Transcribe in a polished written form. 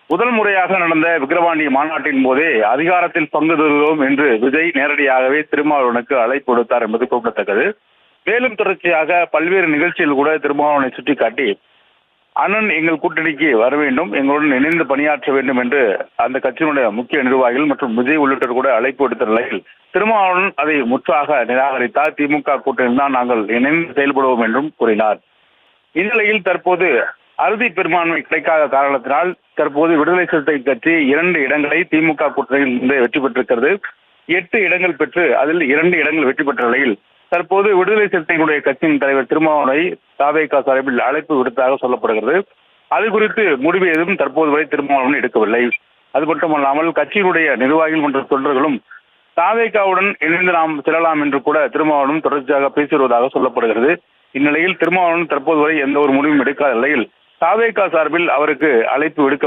முதல் முறையாக நடந்த விக்கிரவாண்டி மாநாட்டின் போதே அதிகாரத்தில் பங்கு தருகிறோம் என்று விஜய் நேரடியாகவே திருமாவளவனுக்கு அழைப்பு விடுத்தார் என்பது குறிப்பிடத்தக்கது. மேலும் தொடர்ச்சியாக பல்வேறு நிகழ்ச்சிகள் கூட திருமாவளவனை சுட்டிக்காட்டி அண்ணன் எங்கள் கூட்டணிக்கு வர வேண்டும், எங்களுடன் இணைந்து பணியாற்ற வேண்டும் என்று அந்த கட்சியினுடைய முக்கிய நிர்வாகிகள் மற்றும் விஜய் உள்ளிட்டோர் கூட அழைப்பு விடுத்த நிலையில் திருமாவளவன் அதை முற்றாக நிராகரித்தார். திமுக கூட்டணியில் தான் நாங்கள் இணைந்து செயல்படுவோம் என்றும் கூறினார். இந்நிலையில் தற்போது அறுதி பெரும்பான்மை கிடைக்காத காரணத்தினால் தற்போது விடுதலை சிறுத்தை கட்சி 2 இடங்களை திமுக கூட்டணியில் இருந்து வெற்றி பெற்றிருக்கிறது. 8 இடங்கள் பெற்று அதில் 2 இடங்கள் வெற்றி பெற்ற நிலையில் தற்போது விடுதலை சிறுத்தைகளுடைய கட்சியின் தலைவர் திருமாவளவனை தாவேகா சார்பில் அழைப்பு விடுத்ததாக சொல்லப்படுகிறது. அது குறித்து முடிவு எதுவும் தற்போது வரை திருமாவளவன் எடுக்கவில்லை. அது மட்டுமல்லாமல் கட்சியினுடைய நிர்வாகிகள் மற்றும் தொண்டர்களும் தாவேகாவுடன் இணைந்து நாம் செல்லலாம் என்று கூட திருமாவளவன் தொடர்ச்சியாக பேசி வருவதாக சொல்லப்படுகிறது. இந்நிலையில் திருமாவளவன் தற்போது வரை எந்த ஒரு முடிவும் எடுக்காத நிலையில் தாவேகா சார்பில் அவருக்கு அழைப்பு விடுக்க